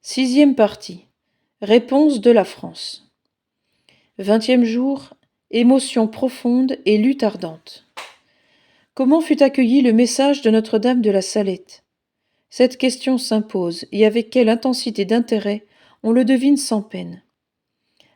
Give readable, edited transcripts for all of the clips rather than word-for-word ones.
Sixième partie. Réponse de la France. 20e jour. Émotion profonde et lutte ardente. Comment fut accueilli le message de Notre-Dame de la Salette? Cette question s'impose, et avec quelle intensité d'intérêt, on le devine sans peine.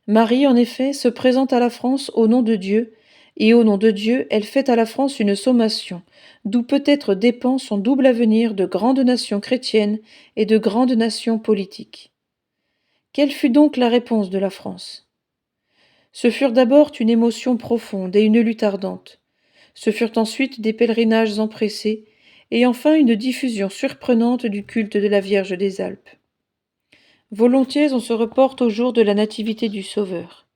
Marie, en effet, se présente à la France au nom de Dieu, et au nom de Dieu, elle fait à la France une sommation, d'où peut-être dépend son double avenir de grande nation chrétienne et de grande nation politique. Quelle fut donc la réponse de la France? Ce furent d'abord une émotion profonde et une lutte ardente. Ce furent ensuite des pèlerinages empressés, et enfin une diffusion surprenante du culte de la Vierge des Alpes. Volontiers on se reporte au jour de la nativité du Sauveur.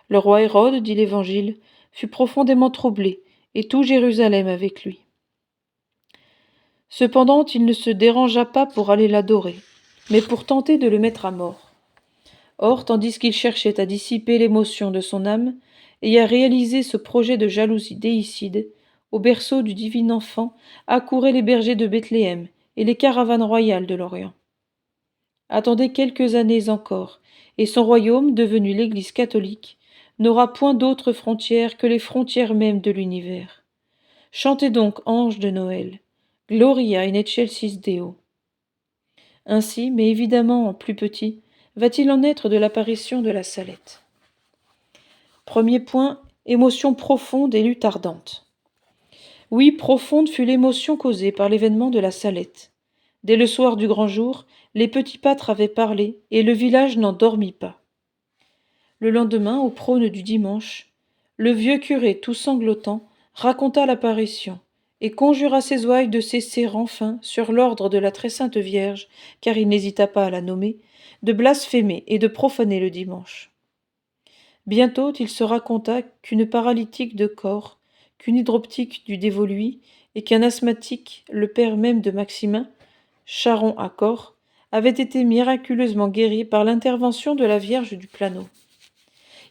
Le roi Hérode, dit l'Évangile, fut profondément troublé, et tout Jérusalem avec lui. Cependant il ne se dérangea pas pour aller l'adorer, mais pour tenter de le mettre à mort. Or, tandis qu'il cherchait à dissiper l'émotion de son âme et à réaliser ce projet de jalousie déicide, au berceau du divin enfant accouraient les bergers de Bethléem et les caravanes royales de l'Orient. Attendez quelques années encore, et son royaume, devenu l'Église catholique, n'aura point d'autres frontières que les frontières mêmes de l'univers. Chantez donc, anges de Noël, Gloria in excelsis Deo. Ainsi, mais évidemment en plus petit, va-t-il en être de l'apparition de la Salette. Premier point, émotion profonde et lutte ardente. Oui, profonde fut l'émotion causée par l'événement de la Salette. Dès le soir du grand jour, les petits pâtres avaient parlé, et le village n'en dormit pas. Le lendemain, au prône du dimanche, le vieux curé, tout sanglotant, raconta l'apparition, et conjura ses ouailles de cesser enfin, sur l'ordre de la très sainte Vierge, car il n'hésita pas à la nommer, de blasphémer et de profaner le dimanche. Bientôt il se raconta qu'une paralytique de corps, qu'une hydroptique du dévolu, et qu'un asthmatique, le père même de Maximin, charron à corps, avait été miraculeusement guéri par l'intervention de la Vierge du Planeau.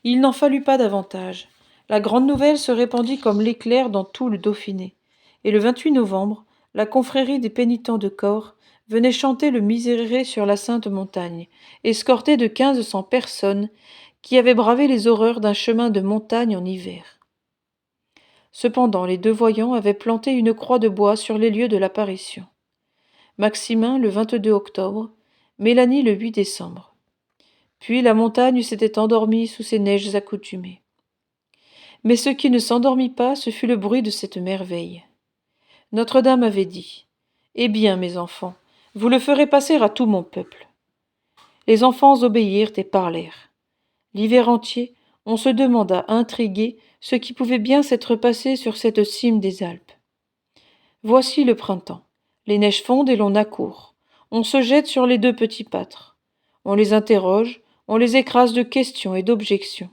Il n'en fallut pas davantage. La grande nouvelle se répandit comme l'éclair dans tout le Dauphiné, et le 28 novembre, la confrérie des pénitents de corps venait chanter le Miserere sur la Sainte Montagne, escortée de 1500 personnes qui avaient bravé les horreurs d'un chemin de montagne en hiver. Cependant, les deux voyants avaient planté une croix de bois sur les lieux de l'apparition. Maximin le 22 octobre, Mélanie le 8 décembre. Puis la montagne s'était endormie sous ses neiges accoutumées. Mais ce qui ne s'endormit pas, ce fut le bruit de cette merveille. Notre-Dame avait dit « Eh bien, mes enfants, vous le ferez passer à tout mon peuple. » Les enfants obéirent et parlèrent. L'hiver entier, on se demanda, intrigué, ce qui pouvait bien s'être passé sur cette cime des Alpes. Voici le printemps. Les neiges fondent et l'on accourt. On se jette sur les deux petits pâtres. On les interroge, on les écrase de questions et d'objections.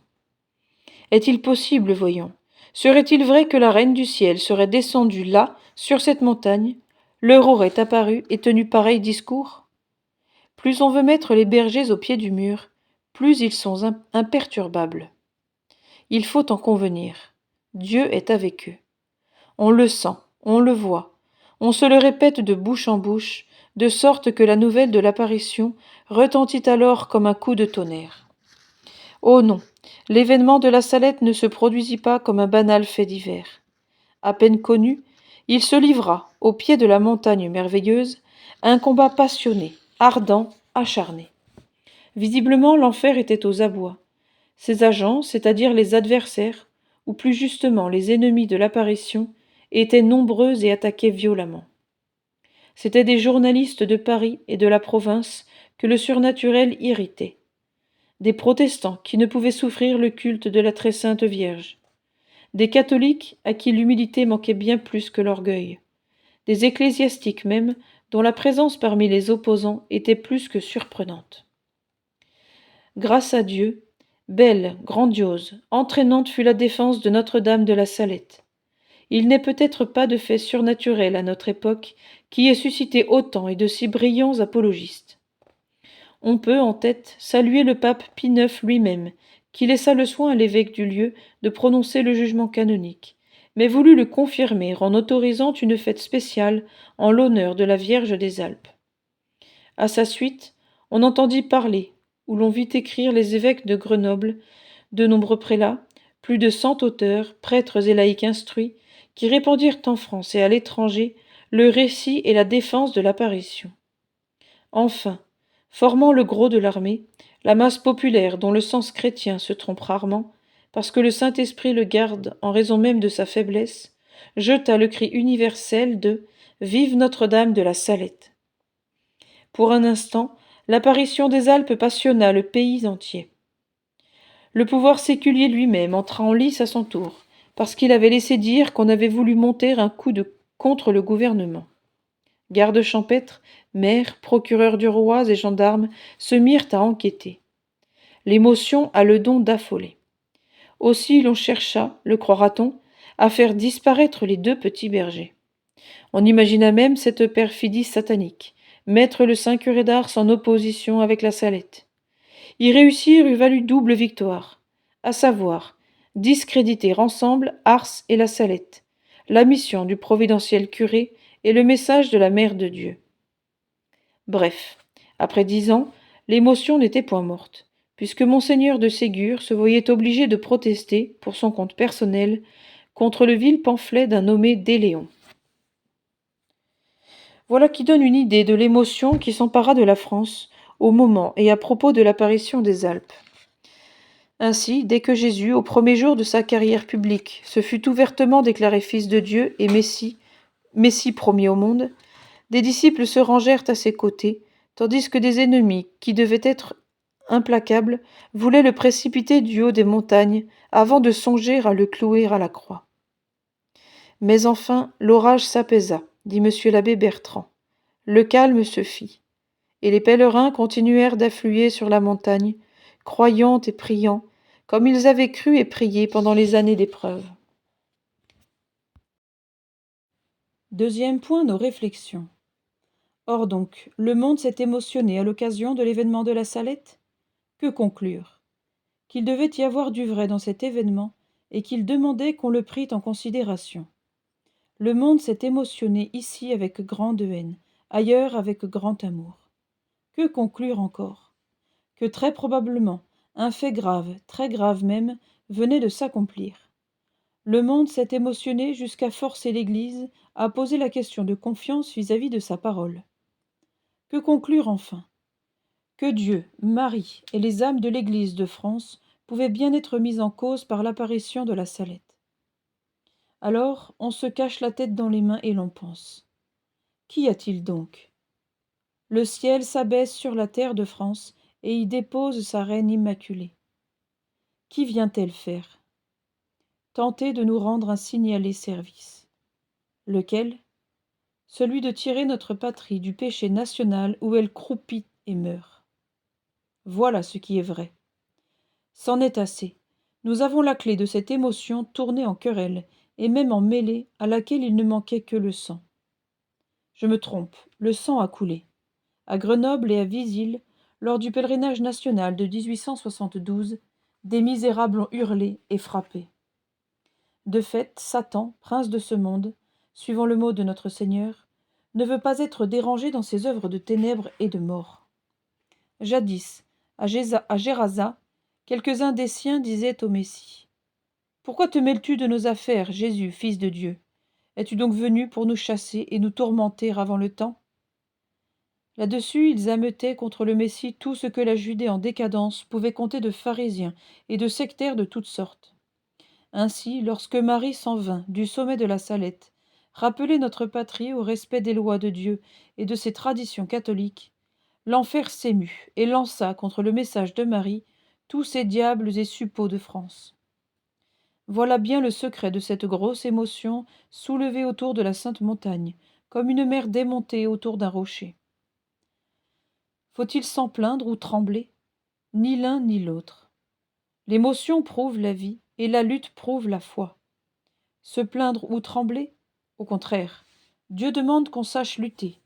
Est-il possible, voyons, serait-il vrai que la reine du ciel serait descendue là, sur cette montagne, leur aurait apparu et tenu pareil discours? Plus on veut mettre les bergers au pied du mur, plus ils sont imperturbables. Il faut en convenir. Dieu est avec eux. On le sent, on le voit, on se le répète de bouche en bouche, de sorte que la nouvelle de l'apparition retentit alors comme un coup de tonnerre. Oh non, l'événement de la Salette ne se produisit pas comme un banal fait divers. À peine connu, il se livra, au pied de la montagne merveilleuse, à un combat passionné, ardent, acharné. Visiblement, l'enfer était aux abois. Ses agents, c'est-à-dire les adversaires, ou plus justement les ennemis de l'apparition, étaient nombreux et attaquaient violemment. C'étaient des journalistes de Paris et de la province que le surnaturel irritait. Des protestants qui ne pouvaient souffrir le culte de la très sainte Vierge, des catholiques à qui l'humilité manquait bien plus que l'orgueil, des ecclésiastiques même dont la présence parmi les opposants était plus que surprenante. Grâce à Dieu, belle, grandiose, entraînante fut la défense de Notre-Dame de la Salette. Il n'est peut-être pas de fait surnaturel à notre époque qui ait suscité autant et de si brillants apologistes. On peut, en tête, saluer le pape Pie IX lui-même, qui laissa le soin à l'évêque du lieu de prononcer le jugement canonique, mais voulut le confirmer en autorisant une fête spéciale en l'honneur de la Vierge des Alpes. À sa suite, On entendit parler, où l'on vit écrire les évêques de Grenoble, de nombreux prélats, plus de 100 auteurs, prêtres et laïcs instruits, qui répandirent en France et à l'étranger le récit et la défense de l'apparition. Enfin, formant le gros de l'armée, la masse populaire dont le sens chrétien se trompe rarement, parce que le Saint-Esprit le garde en raison même de sa faiblesse, jeta le cri universel de Vive Notre-Dame de la Salette. Pour un instant, l'apparition des Alpes passionna le pays entier. Le pouvoir séculier lui-même entra en lice à son tour, parce qu'il avait laissé dire qu'on avait voulu monter un coup contre le gouvernement. Gardes champêtres, maires, procureurs du roi et gendarmes se mirent à enquêter. L'émotion a le don d'affoler. Aussi l'on chercha, le croira-t-on, à faire disparaître les deux petits bergers. On imagina même cette perfidie satanique, mettre le saint curé d'Ars en opposition avec la Salette. Y réussir eût valu double victoire, à savoir discréditer ensemble Ars et la Salette, la mission du providentiel curé et le message de la Mère de Dieu. Bref, après 10 ans, l'émotion n'était point morte, puisque monseigneur de Ségur se voyait obligé de protester, pour son compte personnel, contre le vil pamphlet d'un nommé Déléon. Voilà qui donne une idée de l'émotion qui s'empara de la France au moment et à propos de l'apparition des Alpes. Ainsi, dès que Jésus, au premier jour de sa carrière publique, se fut ouvertement déclaré Fils de Dieu et Messie promis au monde, des disciples se rangèrent à ses côtés, tandis que des ennemis, qui devaient être implacables, voulaient le précipiter du haut des montagnes avant de songer à le clouer à la croix. Mais enfin, l'orage s'apaisa, dit monsieur l'abbé Bertrand. Le calme se fit, et les pèlerins continuèrent d'affluer sur la montagne, croyant et priant, comme ils avaient cru et prié pendant les années d'épreuve. Deuxième point, nos réflexions. Or donc, le monde s'est émotionné à l'occasion de l'événement de la Salette ? Que conclure ? Qu'il devait y avoir du vrai dans cet événement, et qu'il demandait qu'on le prît en considération. Le monde s'est émotionné ici avec grande haine, ailleurs avec grand amour. Que conclure encore ? Que très probablement, un fait grave, très grave même, venait de s'accomplir. Le monde s'est émotionné jusqu'à forcer l'Église à poser la question de confiance vis-à-vis de sa parole. Que conclure enfin ? Que Dieu, Marie et les âmes de l'Église de France pouvaient bien être mises en cause par l'apparition de la Salette. Alors, on se cache la tête dans les mains et l'on pense. Qu'y a-t-il donc ? Le ciel s'abaisse sur la terre de France et y dépose sa reine immaculée. Qu'y vient-elle faire ? Tenter de nous rendre un signalé service. Lequel ? Celui de tirer notre patrie du péché national où elle croupit et meurt. Voilà ce qui est vrai. C'en est assez. Nous avons la clé de cette émotion tournée en querelle, et même en mêlée, à laquelle il ne manquait que le sang. Je me trompe, le sang a coulé. À Grenoble et à Visil, lors du pèlerinage national de 1872, des misérables ont hurlé et frappé. De fait, Satan, prince de ce monde, suivant le mot de notre Seigneur, ne veut pas être dérangé dans ses œuvres de ténèbres et de mort. Jadis, à Gérasa, quelques-uns des siens disaient au Messie : « Pourquoi te mêles-tu de nos affaires, Jésus, Fils de Dieu ? Es-tu donc venu pour nous chasser et nous tourmenter avant le temps ?» Là-dessus, ils ameutaient contre le Messie tout ce que la Judée en décadence pouvait compter de pharisiens et de sectaires de toutes sortes. Ainsi, lorsque Marie s'en vint du sommet de la Salette, rappeler notre patrie au respect des lois de Dieu et de ses traditions catholiques, l'enfer s'émut et lança contre le message de Marie tous ces diables et suppôts de France. Voilà bien le secret de cette grosse émotion soulevée autour de la Sainte Montagne, comme une mer démontée autour d'un rocher. Faut-il s'en plaindre ou trembler ? Ni l'un ni l'autre. L'émotion prouve la vie et la lutte prouve la foi. Se plaindre ou trembler ? Au contraire, Dieu demande qu'on sache lutter.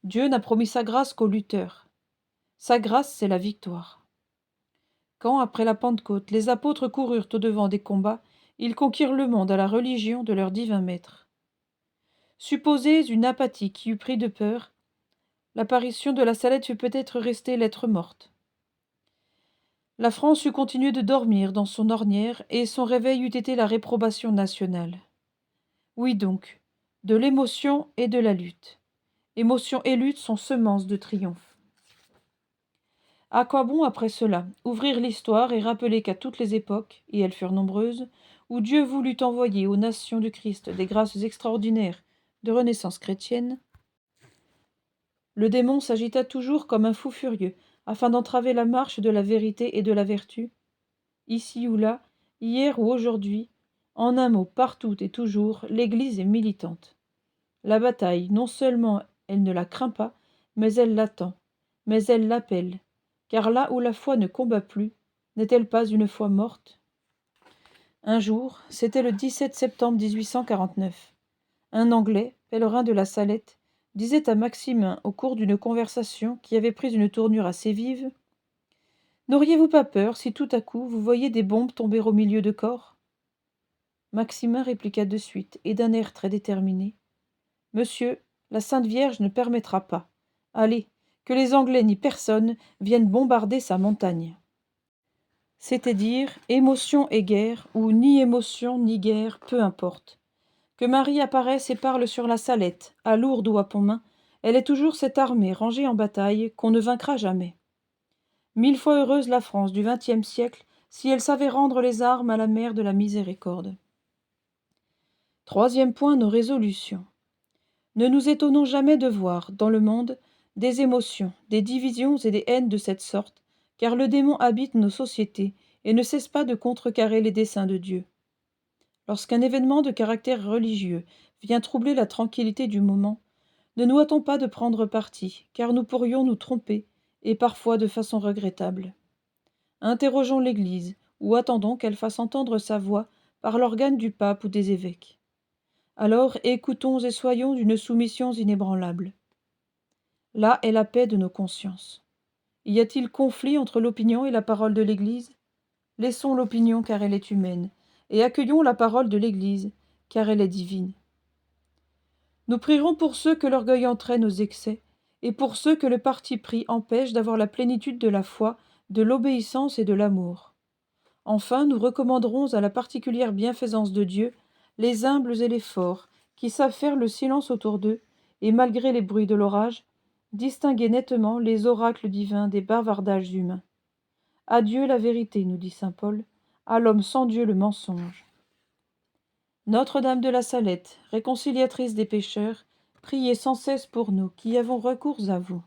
Dieu n'a promis sa grâce qu'aux lutteurs. Sa grâce, c'est la victoire. Quand, après la Pentecôte, les apôtres coururent au-devant des combats, ils conquirent le monde à la religion de leur divin maître. Supposez une apathie qui eût pris de peur, L'apparition de la Salette fut peut-être restée lettre morte. La France eût continué de dormir dans son ornière, et son réveil eût été la réprobation nationale. Oui donc, de l'émotion et de la lutte. Émotion et lutte sont semences de triomphe. À quoi bon, après cela, ouvrir l'histoire et rappeler qu'à toutes les époques, et elles furent nombreuses, où Dieu voulut envoyer aux nations du Christ des grâces extraordinaires de renaissance chrétienne, le démon s'agita toujours comme un fou furieux, afin d'entraver la marche de la vérité et de la vertu, ici ou là, hier ou aujourd'hui, en un mot, partout et toujours, l'Église est militante. La bataille, non seulement elle ne la craint pas, mais elle l'attend, mais elle l'appelle, car là où la foi ne combat plus, n'est-elle pas une foi morte? Un jour, c'était le 17 septembre 1849, un Anglais, pèlerin de la Salette, disait à Maximin au cours d'une conversation qui avait pris une tournure assez vive: « N'auriez-vous pas peur si tout à coup vous voyez des bombes tomber au milieu de corps ?» Maximin répliqua de suite, et d'un air très déterminé: « Monsieur, la Sainte Vierge ne permettra pas. Allez, que les Anglais ni personne viennent bombarder sa montagne. » C'était dire émotion et guerre, ou ni émotion ni guerre, peu importe. Que Marie apparaisse et parle sur la Salette, à Lourdes ou à Pontmain, elle est toujours cette armée rangée en bataille qu'on ne vaincra jamais. Mille fois heureuse la France du XXe siècle si elle savait rendre les armes à la mère de la miséricorde. Troisième point, nos résolutions. Ne nous étonnons jamais de voir, dans le monde, des émotions, des divisions et des haines de cette sorte, car le démon habite nos sociétés et ne cesse pas de contrecarrer les desseins de Dieu. Lorsqu'un événement de caractère religieux vient troubler la tranquillité du moment, ne nous hâtons pas de prendre parti, car nous pourrions nous tromper, et parfois de façon regrettable. Interrogeons l'Église, ou attendons qu'elle fasse entendre sa voix par l'organe du pape ou des évêques. Alors écoutons et soyons d'une soumission inébranlable. Là est la paix de nos consciences. Y a-t-il conflit entre l'opinion et la parole de l'Église? Laissons l'opinion car elle est humaine, et accueillons la parole de l'Église, car elle est divine. Nous prierons pour ceux que l'orgueil entraîne aux excès, et pour ceux que le parti pris empêche d'avoir la plénitude de la foi, de l'obéissance et de l'amour. Enfin, nous recommanderons à la particulière bienfaisance de Dieu les humbles et les forts, qui savent faire le silence autour d'eux, et malgré les bruits de l'orage, distinguer nettement les oracles divins des bavardages humains. À Dieu la vérité, nous dit saint Paul, à l'homme sans Dieu le mensonge. Notre-Dame de la Salette, réconciliatrice des pécheurs, priez sans cesse pour nous qui avons recours à vous.